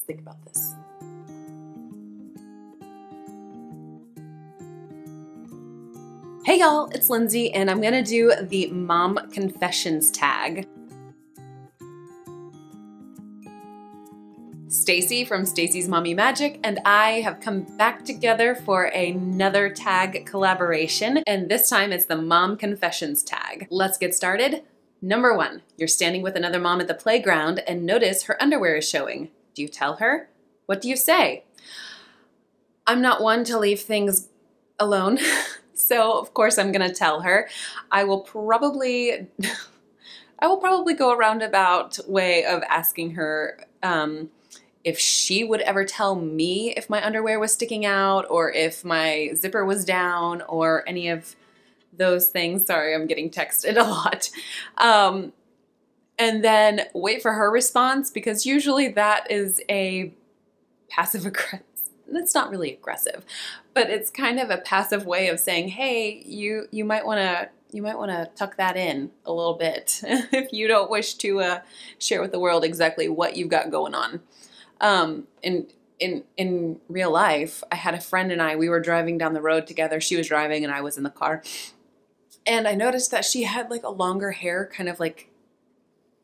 think about this. Hey y'all, it's Lindsay, and I'm gonna do the mom confessions tag. Stacey from Stacey's Mommy Magic and I have come back together for another tag collaboration, and this time it's the mom confessions tag. Let's get started. Number 1, you're standing with another mom at the playground and notice her underwear is showing. Do you tell her? What do you say? I'm not one to leave things alone. So of course I'm gonna tell her. I will probably go a roundabout way of asking her if she would ever tell me if my underwear was sticking out or if my zipper was down or any of those things. Sorry, I'm getting texted a lot. And then wait for her response, because usually that is a passive aggressive. It's not really aggressive, but it's kind of a passive way of saying, hey, you might want to tuck that in a little bit if you don't wish to share with the world exactly what you've got going on. In real life, I had a friend and we were driving down the road together. She was driving and I was in the car, and I noticed that she had like a longer hair kind of like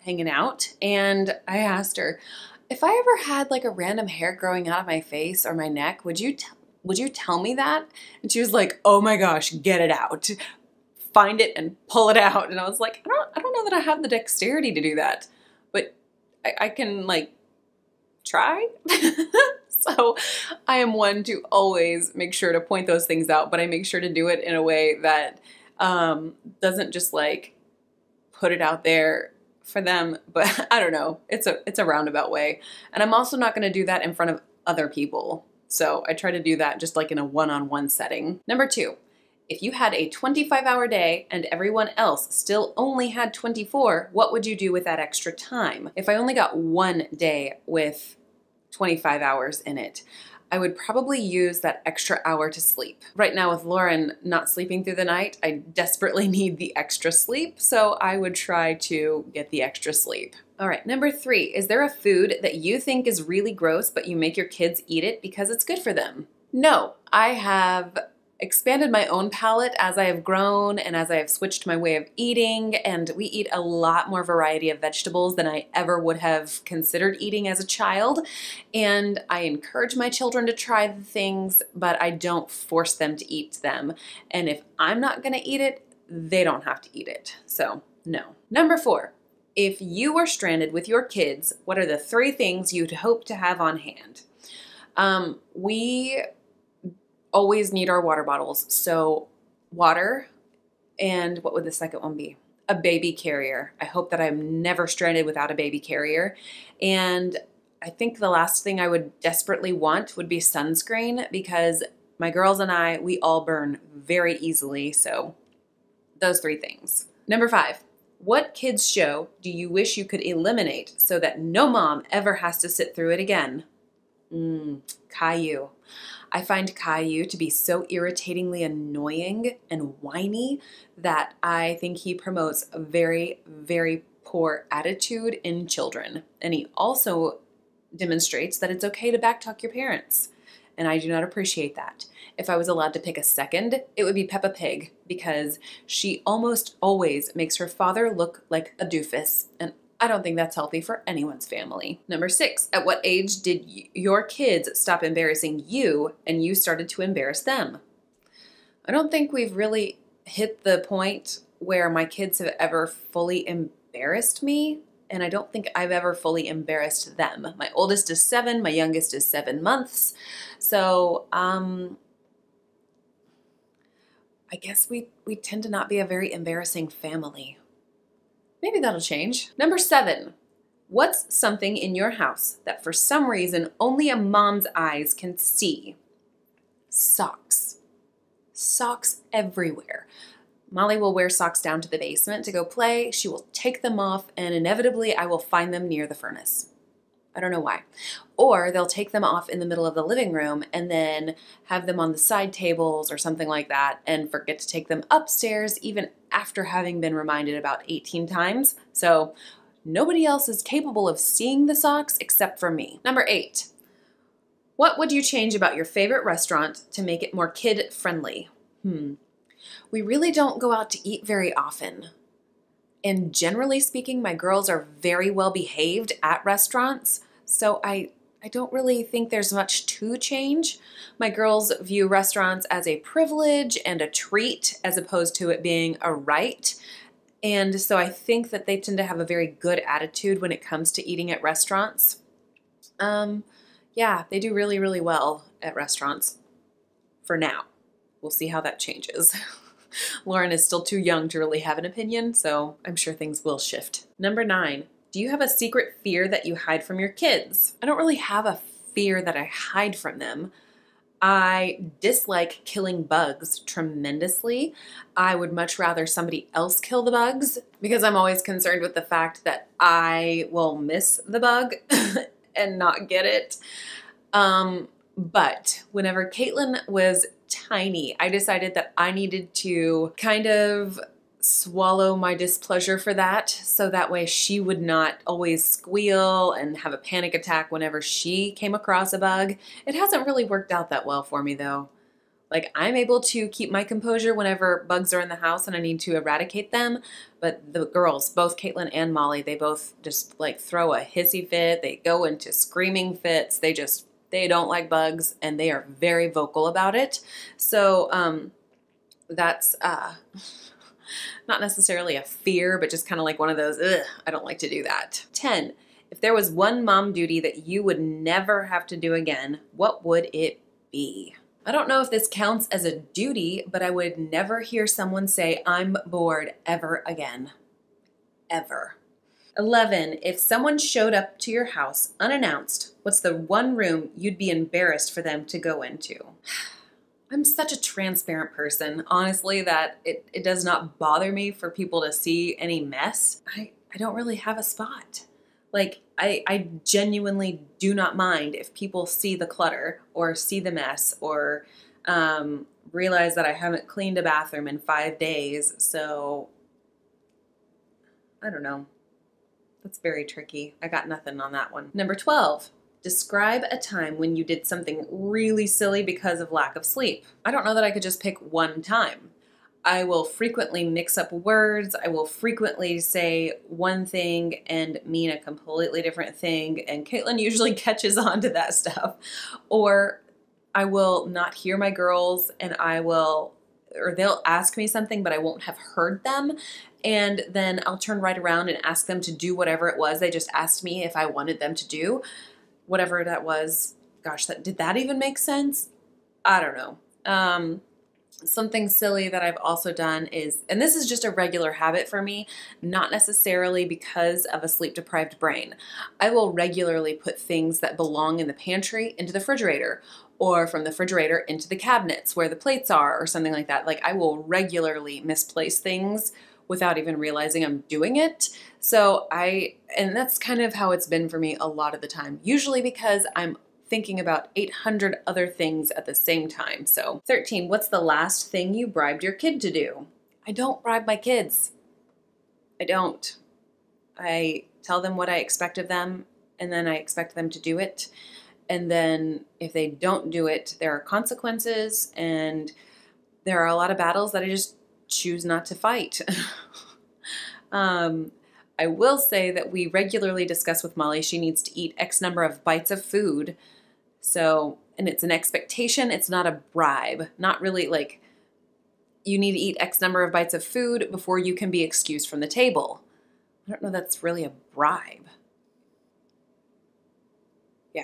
hanging out, and I asked her, if I ever had like a random hair growing out of my face or my neck, would you tell me that? And she was like, oh my gosh, get it out. Find it and pull it out. And I was like, I don't know that I have the dexterity to do that, but I can like try. So I am one to always make sure to point those things out, but I make sure to do it in a way that doesn't just like put it out there for them, but I don't know. It's a roundabout way. And I'm also not going to do that in front of other people. So I try to do that just like in a one-on-one setting. Number 2, if you had a 25-hour day and everyone else still only had 24, what would you do with that extra time? If I only got one day with 25 hours in it, I would probably use that extra hour to sleep. Right now with Lauren not sleeping through the night, I desperately need the extra sleep, so I would try to get the extra sleep. All right, number 3, is there a food that you think is really gross but you make your kids eat it because it's good for them? No, I have expanded my own palate as I have grown and as I have switched my way of eating, and we eat a lot more variety of vegetables than I ever would have considered eating as a child. And I encourage my children to try the things, but I don't force them to eat them. And if I'm not gonna eat it, they don't have to eat it. So no. Number 4, if you were stranded with your kids, what are the 3 things you'd hope to have on hand? We always need our water bottles. So water, and what would the second one be? A baby carrier. I hope that I'm never stranded without a baby carrier. And I think the last thing I would desperately want would be sunscreen, because my girls and we all burn very easily. So those 3 things. Number 5, what kids show do you wish you could eliminate so that no mom ever has to sit through it again? Caillou. I find Caillou to be so irritatingly annoying and whiny that I think he promotes a very, very poor attitude in children. And he also demonstrates that it's okay to backtalk your parents. And I do not appreciate that. If I was allowed to pick a second, it would be Peppa Pig, because she almost always makes her father look like a doofus, and I don't think that's healthy for anyone's family. Number 6, at what age did your kids stop embarrassing you and you started to embarrass them? I don't think we've really hit the point where my kids have ever fully embarrassed me, and I don't think I've ever fully embarrassed them. My oldest is 7, my youngest is 7 months. So I guess we tend to not be a very embarrassing family. Maybe that'll change. Number 7, what's something in your house that for some reason only a mom's eyes can see? Socks. Socks everywhere. Molly will wear socks down to the basement to go play. She will take them off, and inevitably I will find them near the furnace. I don't know why. Or they'll take them off in the middle of the living room and then have them on the side tables or something like that and forget to take them upstairs even after having been reminded about 18 times. So Nobody else is capable of seeing the socks except for me. Number 8. What would you change about your favorite restaurant to make it more kid-friendly? We really don't go out to eat very often. And generally speaking, my girls are very well behaved at restaurants, so I don't really think there's much to change. My girls view restaurants as a privilege and a treat as opposed to it being a right. And so I think that they tend to have a very good attitude when it comes to eating at restaurants. Yeah, they do really, really well at restaurants for now. We'll see how that changes. Lauren is still too young to really have an opinion, so I'm sure things will shift. Number 9, do you have a secret fear that you hide from your kids? I don't really have a fear that I hide from them. I dislike killing bugs tremendously. I would much rather somebody else kill the bugs because I'm always concerned with the fact that I will miss the bug and not get it. But whenever Caitlin was tiny, I decided that I needed to kind of swallow my displeasure for that, so that way she would not always squeal and have a panic attack whenever she came across a bug. It hasn't really worked out that well for me though. Like, I'm able to keep my composure whenever bugs are in the house and I need to eradicate them, but the girls, both Caitlin and Molly, they both just like throw a hissy fit. They go into screaming fits. They don't like bugs and they are very vocal about it. So that's not necessarily a fear, but just kind of like one of those, ugh, I don't like to do that. 10, if there was one mom duty that you would never have to do again, what would it be? I don't know if this counts as a duty, but I would never hear someone say, I'm bored ever again. Ever. 11, if someone showed up to your house unannounced, what's the one room you'd be embarrassed for them to go into? I'm such a transparent person, honestly, that it does not bother me for people to see any mess. I don't really have a spot. Like, I genuinely do not mind if people see the clutter or see the mess or realize that I haven't cleaned a bathroom in 5 days. So, I don't know. That's very tricky. I got nothing on that one. Number 12. Describe a time when you did something really silly because of lack of sleep. I don't know that I could just pick one time. I will frequently mix up words. I will frequently say one thing and mean a completely different thing, and Caitlin usually catches on to that stuff. Or I will not hear my girls and they'll ask me something, but I won't have heard them. And then I'll turn right around and ask them to do whatever it was they just asked me if I wanted them to do. Whatever that was. Gosh, did that even make sense? I don't know. Something silly that I've also done is, and this is just a regular habit for me, not necessarily because of a sleep-deprived brain. I will regularly put things that belong in the pantry into the refrigerator, or from the refrigerator into the cabinets where the plates are, or something like that. Like, I will regularly misplace things without even realizing I'm doing it. So and that's kind of how it's been for me a lot of the time, usually because I'm thinking about 800 other things at the same time. So 13, what's the last thing you bribed your kid to do? I don't bribe my kids. I don't. I tell them what I expect of them, and then I expect them to do it. And then if they don't do it, there are consequences, and there are a lot of battles that I just choose not to fight. I will say that we regularly discuss with Molly she needs to eat X number of bites of food. So, and it's an expectation, it's not a bribe. Not really like you need to eat X number of bites of food before you can be excused from the table. I don't know that's really a bribe. Yeah.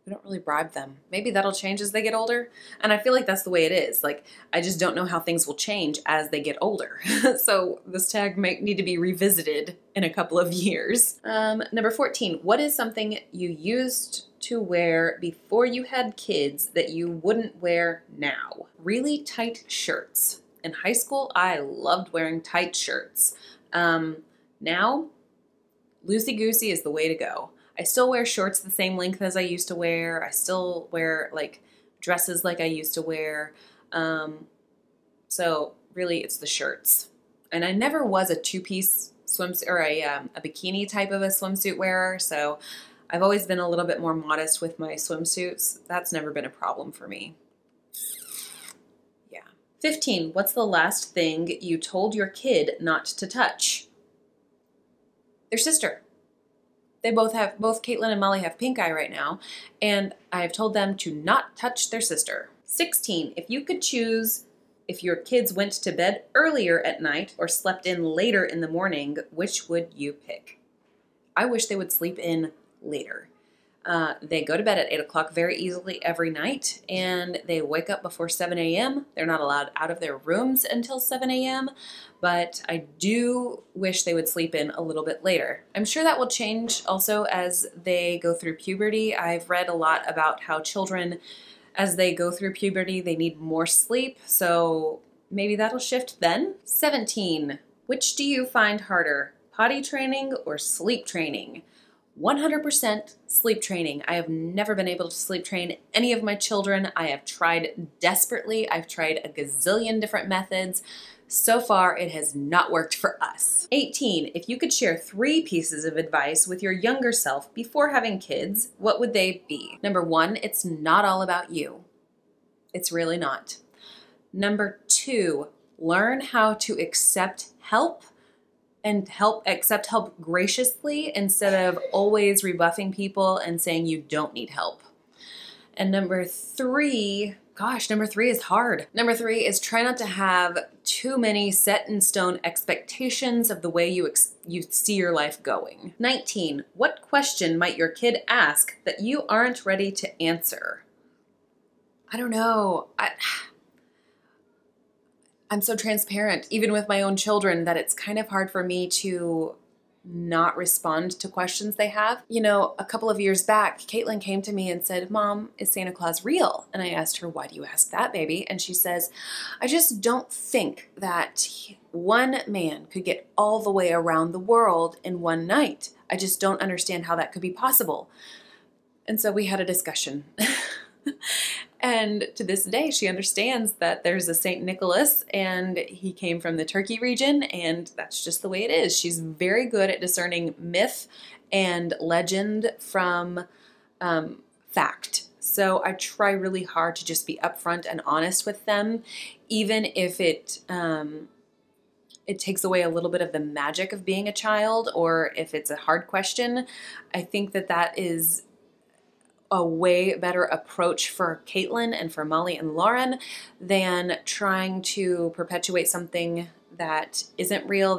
We don't really bribe them. Maybe that'll change as they get older. And I feel like that's the way it is. Like, I just don't know how things will change as they get older. So this tag might need to be revisited in a couple of years. Number 14, what is something you used to wear before you had kids that you wouldn't wear now? Really tight shirts. In high school, I loved wearing tight shirts. Now, loosey-goosey is the way to go. I still wear shorts the same length as I used to wear. I still wear like dresses like I used to wear. So really it's the shirts. And I never was a two-piece swimsuit or a bikini type of a swimsuit wearer. So I've always been a little bit more modest with my swimsuits. That's never been a problem for me. Yeah. 15, what's the last thing you told your kid not to touch? Their sister. They both Caitlin and Molly have pink eye right now, and I have told them to not touch their sister. 16, if you could choose if your kids went to bed earlier at night or slept in later in the morning, which would you pick? I wish they would sleep in later. They go to bed at 8 o'clock very easily every night, and they wake up before 7 a.m. They're not allowed out of their rooms until 7 a.m., but I do wish they would sleep in a little bit later. I'm sure that will change also as they go through puberty. I've read a lot about how children, as they go through puberty, they need more sleep, so maybe that'll shift then. 17, which do you find harder, potty training or sleep training? 100% sleep training. I have never been able to sleep train any of my children. I have tried desperately. I've tried a gazillion different methods. So far, it has not worked for us. 18, if you could share 3 pieces of advice with your younger self before having kids, what would they be? Number 1, it's not all about you. It's really not. Number 2, learn how to accept help and accept help graciously instead of always rebuffing people and saying you don't need help. And number 3 is hard. Number 3 is try not to have too many set in stone expectations of the way you see your life going. 19, what question might your kid ask that you aren't ready to answer? I don't know. I'm so transparent, even with my own children, that it's kind of hard for me to not respond to questions they have. You know, a couple of years back, Caitlin came to me and said, Mom, is Santa Claus real? And I asked her, why do you ask that, baby? And she says, I just don't think that one man could get all the way around the world in one night. I just don't understand how that could be possible. And so we had a discussion. And to this day, she understands that there's a St. Nicholas and he came from the Turkey region, and that's just the way it is. She's very good at discerning myth and legend from fact. So I try really hard to just be upfront and honest with them, even if it takes away a little bit of the magic of being a child, or if it's a hard question. I think that is a way better approach for Caitlin and for Molly and Lauren than trying to perpetuate something that isn't real,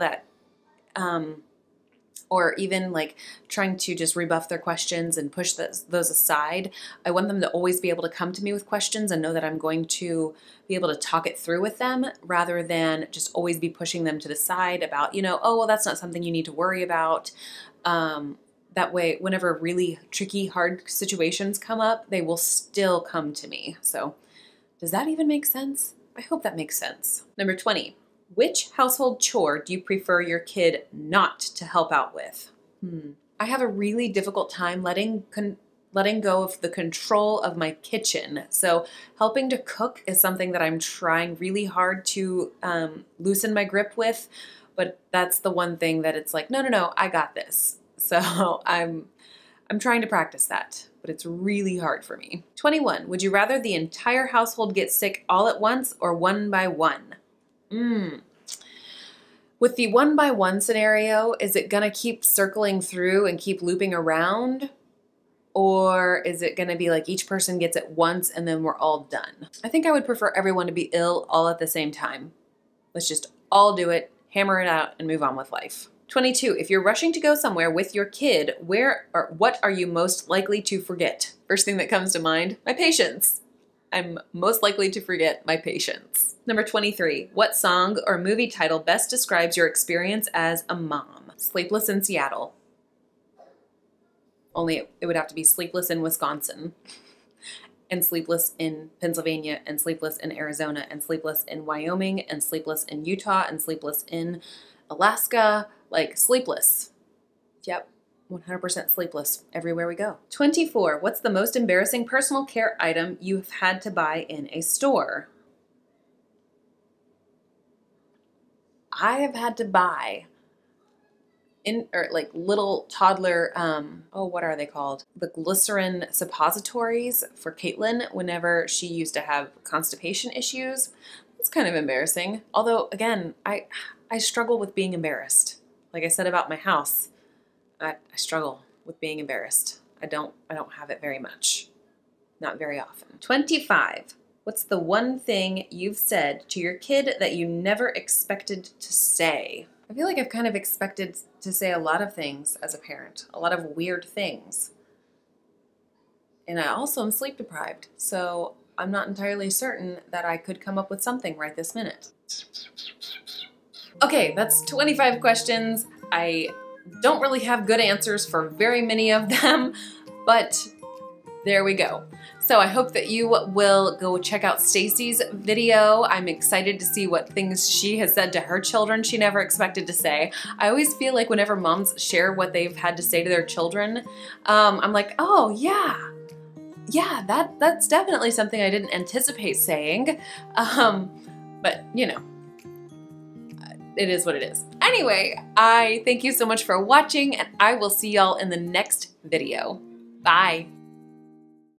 or even like trying to just rebuff their questions and push those aside. I want them to always be able to come to me with questions and know that I'm going to be able to talk it through with them, rather than just always be pushing them to the side about, oh, well, that's not something you need to worry about. That way, whenever really tricky, hard situations come up, they will still come to me. So does that even make sense? I hope that makes sense. Number 20, which household chore do you prefer your kid not to help out with? I have a really difficult time letting go of the control of my kitchen. So helping to cook is something that I'm trying really hard to loosen my grip with, but that's the one thing that it's like, no, I got this. So I'm trying to practice that, but it's really hard for me. 21, would you rather the entire household get sick all at once or one by one? With the one by one scenario, is it gonna keep circling through and keep looping around? Or is it gonna be like each person gets it once and then we're all done? I think I would prefer everyone to be ill all at the same time. Let's just all do it, hammer it out, and move on with life. 22, if you're rushing to go somewhere with your kid, what are you most likely to forget? First thing that comes to mind, my patience. I'm most likely to forget my patience. Number 23, what song or movie title best describes your experience as a mom? Sleepless in Seattle. Only it would have to be Sleepless in Wisconsin, and Sleepless in Pennsylvania, and Sleepless in Arizona, and Sleepless in Wyoming, and Sleepless in Utah, and Sleepless in Alaska. Like sleepless. Yep, 100% sleepless everywhere we go. 24, what's the most embarrassing personal care item you've had to buy in a store? I have had to buy like little toddler, oh, what are they called? The glycerin suppositories for Caitlin whenever she used to have constipation issues. It's kind of embarrassing. Although, again, I struggle with being embarrassed. Like I said about my house, I struggle with being embarrassed. I don't have it very much. Not very often. 25. What's the one thing you've said to your kid that you never expected to say? I feel like I've kind of expected to say a lot of things as a parent, a lot of weird things. And I also am sleep deprived, so I'm not entirely certain that I could come up with something right this minute. Okay, that's 25 questions. I don't really have good answers for very many of them, but there we go. So I hope that you will go check out Stacey's video. I'm excited to see what things she has said to her children she never expected to say. I always feel like whenever moms share what they've had to say to their children, I'm like, oh yeah, that's definitely something I didn't anticipate saying. But you know, it is what it is. Anyway, I thank you so much for watching, and I will see y'all in the next video. Bye.